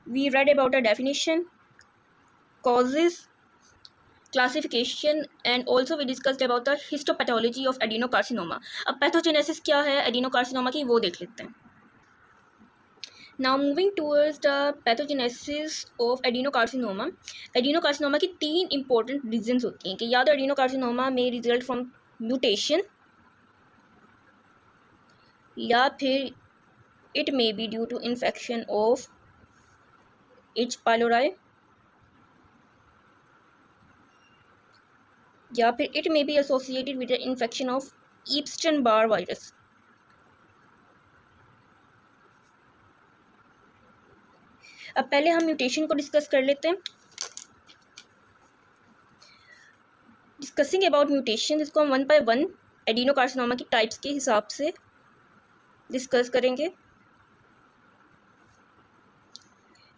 We read about a definition, causes, classification, and also we discussed about the histopathology of adenocarcinoma. अब pathogenesis क्या है adenocarcinoma की वो देख लेते हैं. Now moving towards the pathogenesis of adenocarcinoma. Adenocarcinoma की 3 important reasons होती हैं कि या तो adenocarcinoma may result from mutation या फिर it may be due to infection of H. pylori या फिर it may be associated with the infection of Epstein-Barr virus. अब पहले हम म्यूटेशन को डिस्कस कर लेते हैं. डिस्कसिंग अबाउट म्यूटेशन, इसको हम 1 by 1 एडिनोकार्सिनोमा की टाइप्स के हिसाब से डिस्कस करेंगे.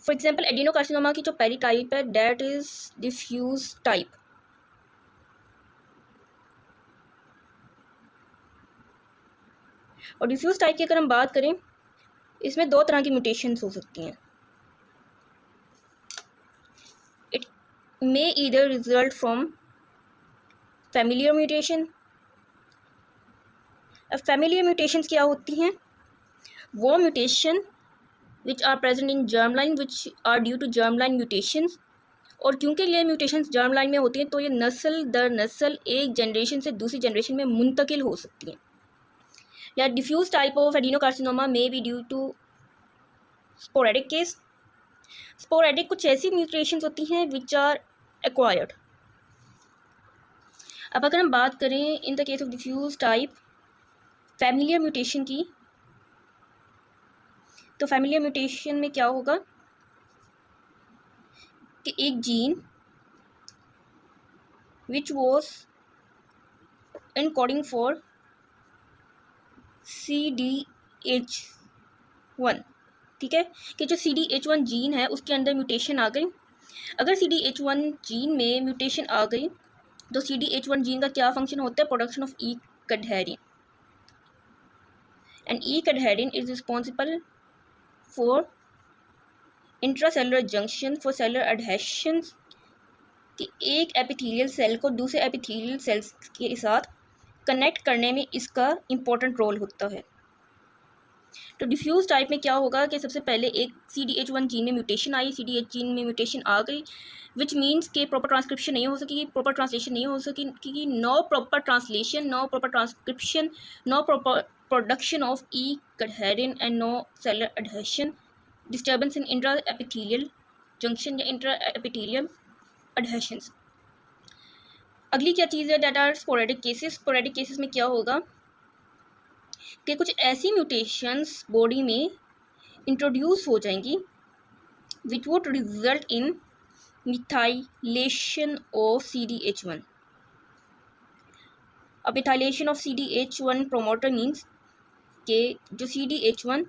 फॉर एग्जांपल एडिनोकार्सिनोमा की जो पहली टाइप है दैट इज डिफ्यूज टाइप. और डिफ्यूज टाइप की अगर हम बात करें इसमें 2 तरह की म्यूटेशंस हो सकती हैं. It may either result from familiar mutation. अब फैमिलियर म्यूटेशंस क्या होती हैं? वो mutation which are present in germ line which are due to germ line mutations. और क्योंकि ये म्यूटेशंस जर्म लाइन में होती हैं तो ये नस्ल दर नस्ल एक जनरेशन से दूसरी जनरेशन में मुंतकिल हो सकती हैं. या diffuse type of adenocarcinoma may be due to sporadic case. Sporadic कुछ ऐसी म्यूटेशंस होती हैं विच आर एक्वायर्ड. अब अगर हम बात करें in the case of diffuse type familiar mutation की, तो फैमिलियर म्यूटेशन में क्या होगा कि एक gene which was encoding for CDH1, ठीक है, कि जो CDH1 जीन है उसके अंदर म्यूटेशन आ गई. अगर CDH1 जीन में म्यूटेशन आ गई तो CDH1 जीन का क्या फंक्शन होता है? Production of E cadherin. And E cadherin is responsible for intracellular junction for cellular adhesion, कि एक एपिथेलियल सेल को दूसरे एपिथेलियल सेल्स के साथ कनेक्ट करने में इसका इम्पोर्टेंट रोल होता है. तो डिफ्यूज टाइप में क्या होगा कि सबसे पहले एक CDH1 जीन में म्यूटेशन आई, CDH जीन में म्यूटेशन आ गई, विच मीन्स के प्रॉपर ट्रांसक्रिप्शन नहीं हो सकेगी, प्रॉपर ट्रांसलेशन नहीं हो सकेगी, no proper translation, no proper transcription, no proper production of E cadherin and no cellular adhesion, disturbance in intra epithelial junction या इंट्रा एपिथेलियल एडहेशंस. अगली क्या चीज़ है? That are sporadic cases. Sporadic cases में क्या होगा कि कुछ ऐसी म्यूटेशंस बॉडी में इंट्रोड्यूस हो जाएंगी which would result in methylation of CDH1. अब methylation of CDH1 promoter means कि जो CDH1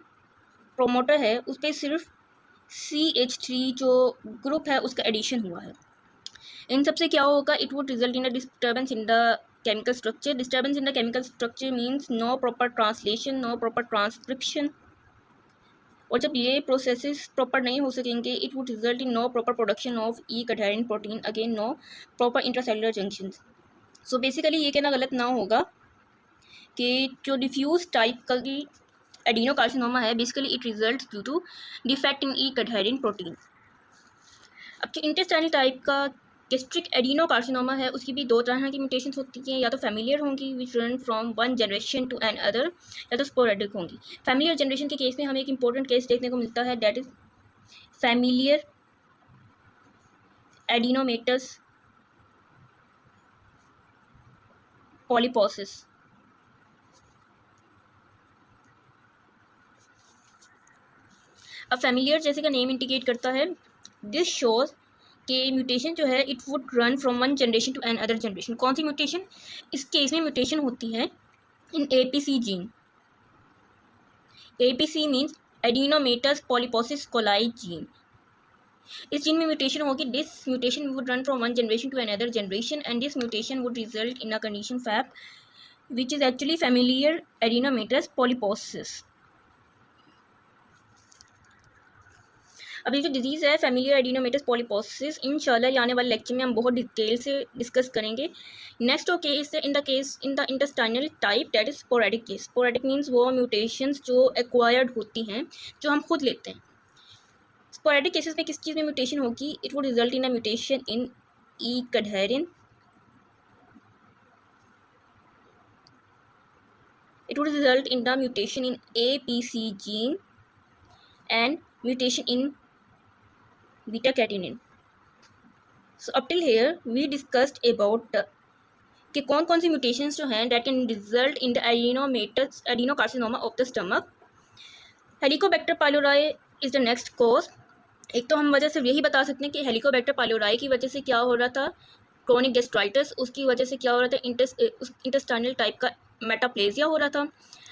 प्रोमोटर है उस पर सिर्फ CH3 जो ग्रुप है उसका एडिशन हुआ है. इन सबसे क्या होगा? It would result in a disturbance in the chemical structure. Disturbance in the chemical structure means no proper translation, no proper transcription. और जब ये प्रोसेसेस प्रॉपर नहीं हो सकेंगे it would result in no proper production of E cadherin protein, again no proper intracellular junctions. So basically ये कहना गलत ना होगा कि जो डिफ्यूज टाइप का एडिनोकार्सिनोमा है basically it result due to defect in E cadherin protein. अब जो इंटेस्टाइनल टाइप का गैस्ट्रिक एडिनोकार्सिनोमा है उसकी भी 2 तरह की म्यूटेशंस होती हैं. या तो फैमिलियर होंगी which run from one generation to another, या तो स्पोरेडिक होंगी. फैमिलियर जनरेशन के केस में हमें एक इंपॉर्टेंट केस देखने को मिलता है that is familiar adenomatous polyposis. अब फैमिलियर जैसे का नेम इंडिकेट करता है, दिस शोज कि म्यूटेशन जो है it would run from one generation to another generation. कौन सी म्यूटेशन? इस केस में म्यूटेशन होती है in APC gene. APC means adenomatous polyposis coli gene. इस जीन में म्यूटेशन होगी. This mutation would run from one generation to another generation and this mutation would result in a condition FAP which is actually familiar adenomatous polyposis. अब ये जो disease है familiar adenomatous polyposis, इंशाल्लाह ये आने वाले lecture में हम बहुत डिटेल से डिस्कस करेंगे। नेक्स्ट केस है in the intestinal type, that is sporadic case. Sporadic means वो म्यूटेशंस जो एक्वायर्ड होती हैं, जो हम खुद लेते हैं। स्पोरेडिक केसेस में किस चीज़ में म्यूटेशन होगी? It would result in a mutation in E cadherin, it would result in the mutation in APC gene and mutation in beta catenin. So up till here we discussed about कि कौन कौन सी mutations जो हैं that can result in the adenocarcinoma of the stomach. Helicobacter pylori is the next cause. एक तो हम वजह से यही बता सकते हैं कि हेलिकोबैक्टर पाइलोराई की वजह से क्या हो रहा था, क्रोनिक गैस्ट्राइटिस, उसकी वजह से क्या हो रहा था, इंटेस्टाइनल टाइप का मेटाप्लेजिया हो रहा था।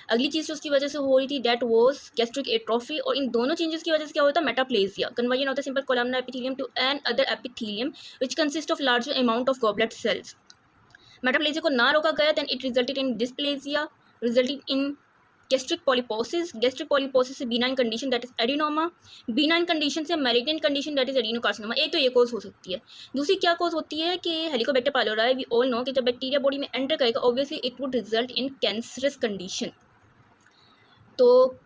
अगली चीज़ उसकी वजह से हो रही थी दैट वॉज गैस्ट्रिक एट्रोफी, और इन दोनों चीज़ों की वजह से क्या होता है, metaplasia, conversion of the simple columnar epithelium to another epithelium which consist of larger amount of goblet cells. Metaplasia को ना रोका गया then it resulted in dysplasia, resulting in gastric polyposis. Gastric polyposis से benign condition that is adenoma, benign condition से malignant condition that is adenocarcinoma. एक तो ये कोज हो सकती है। दूसरी क्या कोज होती है कि Helicobacter pylori, we all know कि जब बैक्टीरिया बॉडी में एंटर करेगा obviously it would result in cancerous condition. तो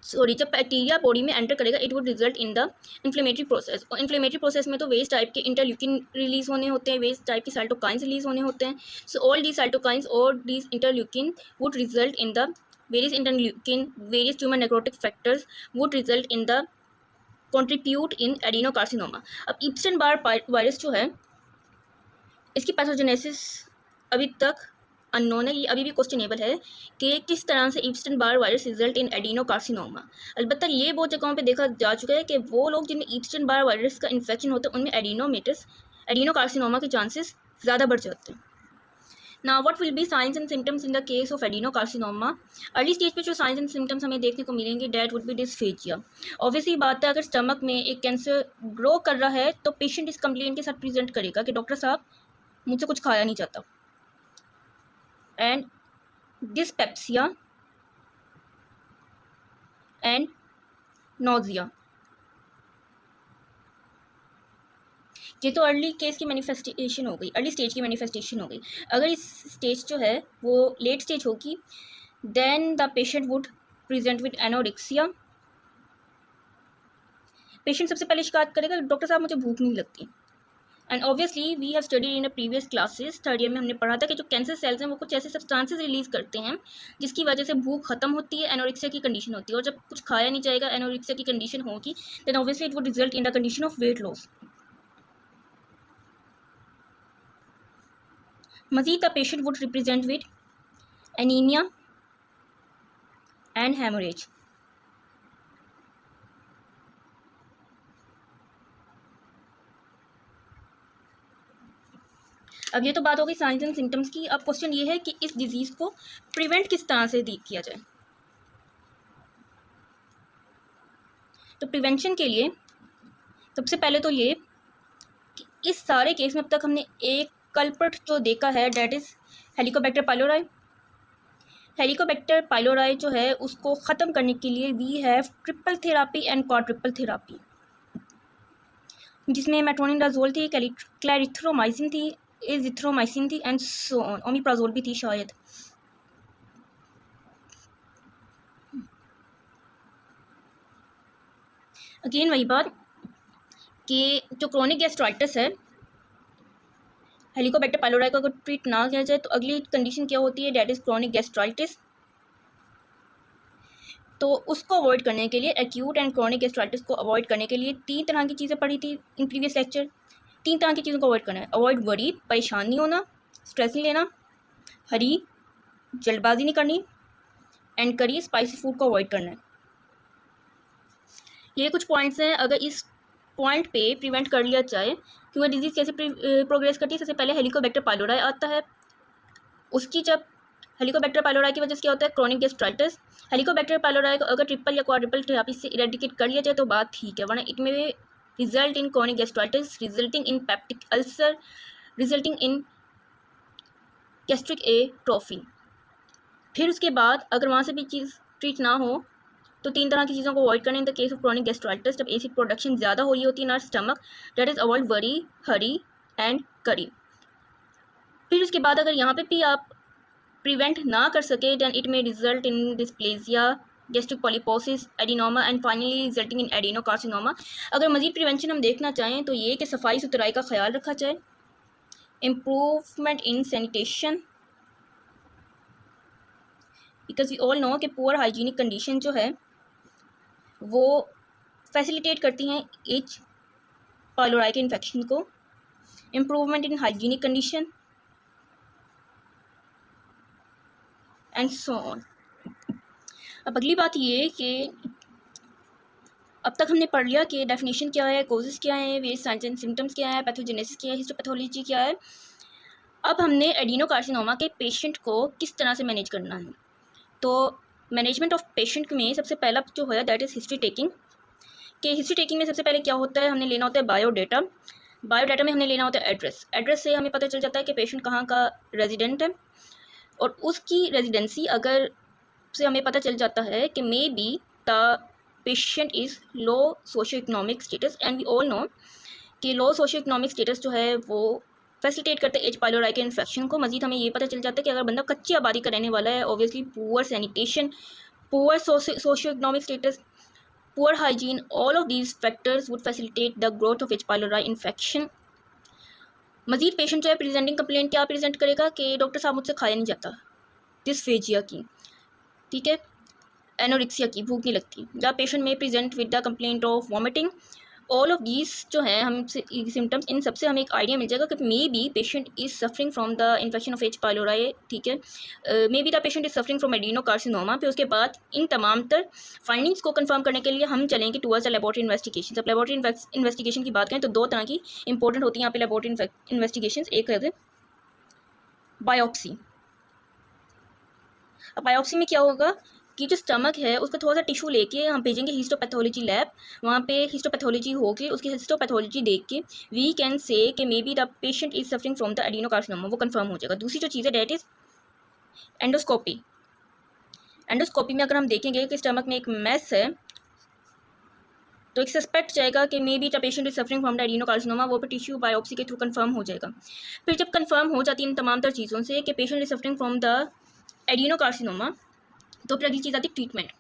जब बैक्टीरिया बॉडी में एंटर करेगा it would result in the inflammatory process, और इन्फ्लेमेटरी प्रोसेस में तो वेस्ट टाइप के इंटरल्यूकिन रिलीज होने होते हैं, वेस्ट टाइप के साइटोकाइंस रिलीज होने होते हैं। सो ऑल दी साइटोकाइंस और these interleukin would result in the various interleukin, various tumour necrotic factors would result in the contribute in adenocarcinoma. अब इप्स्टेन बार वायरस जो है इसकी पैथोजेनेसिस अभी तक अननोन है, ये अभी भी क्वेश्चनेबल है कि किस तरह से Epstein Barr virus result in adenocarcinoma. अलबत्ता ये बहुत जगहों पे देखा जा चुका है कि वो लोग जिनमें इप्स्टेन बार वायरस का इन्फेक्शन होता है उनमें एडिनोकार्सिनोमा के चांसेस ज़्यादा बढ़ जाते हैं। Now what will be science and symptoms in the case of adenocarcinoma? Early stage पे जो साइंस एंड सिम्टम्स हमें देखने को मिलेंगे that would be dysphagia. Obviously बात है, अगर स्टमक में एक कैंसर ग्रो कर रहा है तो पेशेंट इस कंप्लेंट के साथ प्रेजेंट करेगा कि डॉक्टर साहब मुझसे कुछ खाया नहीं जाता, एंड dyspepsia and nausea। ये तो अर्ली केस की मैनिफेस्टेशन हो गई, अर्ली स्टेज की मैनिफेस्टेशन हो गई। अगर इस स्टेज जो है वो लेट स्टेज होगी then the patient would present with anorexia. Patient सबसे पहले शिकायत करेगा डॉक्टर साहब मुझे भूख नहीं लगती, and obviously we have studied in a previous classes, third year में हमने पढ़ा था कि जो कैंसर सेल्स हैं वो कुछ ऐसे सब्सटेंसेस रिलीज करते हैं जिसकी वजह से भूख खत्म होती है, एनोरेक्सिया की कंडीशन होती है, और जब कुछ खाया नहीं जाएगा एनोरेक्सिया की कंडीशन होगी then obviously it would result in the condition of weight loss. मजीद the patient would represent with anaemia and haemorrhage. अब ये तो बात हो गई साइंस एंड सिम्टम्स की। अब क्वेश्चन ये है कि इस डिजीज़ को प्रिवेंट किस तरह से किया जाए। तो प्रिवेंशन के लिए सबसे पहले तो ये कि इस सारे केस में अब तक हमने एक कल्प्रिट जो देखा है that is Helicobacter pylori. Helicobacter pylori जो है उसको ख़त्म करने के लिए we have triple therapy and quadruple therapy, जिसमें मेट्रोनिडाजोल थी, क्लैरिथ्रोमाइसिन थी, एजिथ्रोमाइसिन थी एंड सो ऑन, ओमिप्राजोल भी थी शायद। अगेन वही बात कि जो क्रोनिक गैस्ट्राइटिस है हेलिकोबैक्टर पाइलोराई को अगर ट्रीट ना किया जाए तो अगली कंडीशन क्या होती है दैट इज़ क्रोनिक गैस्ट्राइटिस। तो उसको अवॉइड करने के लिए, एक्यूट एंड क्रोनिक गैस्ट्राइटिस को अवॉइड करने के लिए 3 तरह की चीज़ें पढ़ी थी इन प्रीवियस लेक्चर। 3 तरह की चीज़ों को अवॉइड करना है। अवॉइड वरी, परेशान नहीं होना, स्ट्रेस नहीं लेना, हरी, जल्दबाजी नहीं करनी, एंड करी, स्पाइसी फूड को अवॉइड करना है। ये कुछ पॉइंट्स हैं, अगर इस पॉइंट पे प्रिवेंट कर लिया जाए कि वह डिजीज़ कैसे प्रोग्रेस करती है। सबसे पहले हेलिकोबैक्टर पाइलोराई आता है, उसकी जब हेलिकोबैक्टर पाइलोराई की वजह से क्या होता है क्रोनिक गैस्ट्राइटिस। हेलिकोबैक्टर पाइलोराई को अगर ट्रिपल या क्वाड्रिपल थेरापी से इरेडिकेट कर लिया जाए तो बात ठीक है, वरना इट में result in chronic gastritis, resulting in peptic ulcer, resulting in gastric atrophy. फिर उसके बाद अगर वहाँ से भी चीज़ ट्रीट ना हो तो 3 तरह की चीज़ों को अवॉइड करें in the case of chronic gastritis, जब एसिड प्रोडक्शन ज़्यादा हो रही होती है in our stomach, that is avoid worry, hurry and curry. फिर उसके बाद अगर यहाँ पे भी आप प्रिवेंट ना कर सके, then it may result in dysplasia, gastric polyposis, adenoma and finally resulting in adenocarcinoma. अगर मजीद प्रिवेंशन हम देखना चाहें तो ये कि सफाई सुथराई का ख्याल रखा जाए, improvement in sanitation, because we all know कि पुअर हाइजीनिक कंडीशन जो है वो फैसिलिटेट करती हैं एच पाइलोराई के इन्फेक्शन को, improvement in hygienic condition and so on. अब अगली बात ये कि अब तक हमने पढ़ लिया कि डेफिनेशन क्या है, कोजेस क्या है, वेरियस साइंस एंड सिम्टम्स क्या है, पैथोजेनेसिस क्या है, हिस्टोपैथोलॉजी क्या है। अब हमने एडिनोकार्सिनोमा के पेशेंट को किस तरह से मैनेज करना है। तो मैनेजमेंट ऑफ पेशेंट में सबसे पहला जो है दैट इज़ हिस्ट्री टेकिंग। कि हिस्ट्री टेकिंग में सबसे पहले क्या होता है, हमने लेना होता है बायोडाटा। बायोडाटा में हमने लेना होता है एड्रेस। एड्रेस से हमें पता चल जाता है कि पेशेंट कहाँ का रेजिडेंट है, और उसकी रेजिडेंसी अगर से हमें पता चल जाता है कि maybe the patient is low socio economic status, and we all know कि लो सोशो इकोनॉमिक स्टेटस जो है वो फैसिलिटेट करते हैं एच पाइलोराई के इन्फेक्शन को। मजीद हमें ये पता चल जाता है कि अगर बंदा कच्ची आबादी का रहने वाला है, obviously poor sanitation, poor socio economic status, poor hygiene, all of these factors would facilitate the growth of H pylori infection. मजीद पेशेंट जो है प्रेजेंटिंग कंप्लेंट क्या प्रेजेंट करेगा कि डॉक्टर साहब मुझसे खाया नहीं जाता, डिस्फेजिया की, ठीक है, एनोरिक्सिया की, भूख नहीं लगती। द पेशेंट में present with the complaint of vomiting. All of these जो हैं हम सिम्टम्स, इन सबसे हमें एक आइडिया मिल जाएगा कि may be patient is suffering from the infection of H pylori, ठीक है, may be the patient is suffering from adenocarcinoma. फिर उसके बाद इन तमाम तर फाइंडिंग्स को कंफर्म करने के लिए हम चलेंगे टुवर्ड्स द लेबोरेटरी इन्वेस्टिगेशन। जब लेबोरेटरी इन्वेस्टिगेशन की बात करें तो 2 तरह की इंपॉर्टेंट होती हैं यहाँ पे लेबोरेटरी इन्वेस्टिगेशन। एक है बायोप्सी। अब बायोप्सी में क्या होगा कि जो स्टमक है उसका थोड़ा सा टिश्यू लेके हम भेजेंगे हिस्टोपैथोलॉजी लैब, वहाँ पे हिस्टोपैथोलॉजी होगी, उसकी हिस्टोपैथोलॉजी देख के वी कैन से कि maybe the patient is suffering from the adenocarcinoma, वो कंफर्म हो जाएगा। दूसरी जो चीज़ है डेट इज एंडोस्कोपी। एंडोस्कोपी में अगर हम देखेंगे कि स्टमक में एक मैस है तो एक सस्पेक्ट जाएगा कि maybe the patient is suffering from the adenocarcinoma, वो पे टिश्यू बायोप्सी के थ्रू कंफर्म हो जाएगा। फिर जब कंफर्म हो जाती है इन तमाम तर चीज़ों से कि patient is suffering from the adenocarcinoma, तो फिर अगली चीज़ आती है ट्रीटमेंट।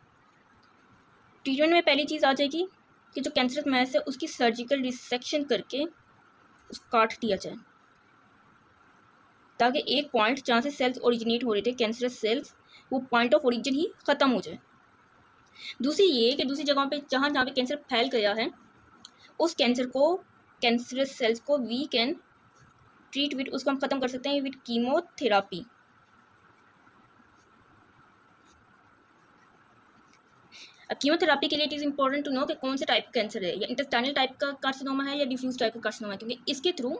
ट्रीटमेंट में पहली चीज़ आ जाएगी कि जो कैंसरस मैस है उसकी सर्जिकल डिसेक्शन करके उसको काट दिया जाए, ताकि एक पॉइंट जहाँ से सेल्स ओरिजिनेट हो रहे थे, कैंसरस सेल्स, वो पॉइंट ऑफ ओरिजिन ही ख़त्म हो जाए। दूसरी ये कि दूसरी जगहों पे जहाँ जहाँ पे कैंसर फैल गया है उस कैंसर को, कैंसरस सेल्स को वी कैन ट्रीट विद, उसको हम ख़त्म कर सकते हैं विद कीमोथेरापी। अब कीमोथेरापी के लिए it is important to know कि कौन से टाइप का कैंसर है, या इंटेस्टाइनल टाइप का कार्सिनोमा है या डिफ्यूज टाइप का कार्सिनोमा है, क्योंकि इसके थ्रू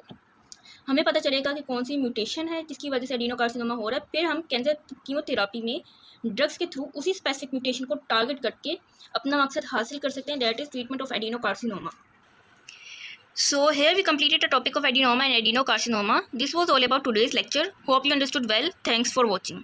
हमें पता चलेगा कि कौन सी म्यूटेशन है जिसकी वजह से एडिनोकार्सिनोमा हो रहा है। फिर हम कैंसर कीमोथेरापी में ड्रग्स के थ्रू उसी स्पेसिफिक म्यूटेशन को टारगेट करके अपना मकसद हासिल कर सकते हैं, that is treatment of adenocarcinoma. So here we completed the topic of adenoma and adenocarcinoma. This was all about today's lecture. Hope you understood well. Thanks for watching.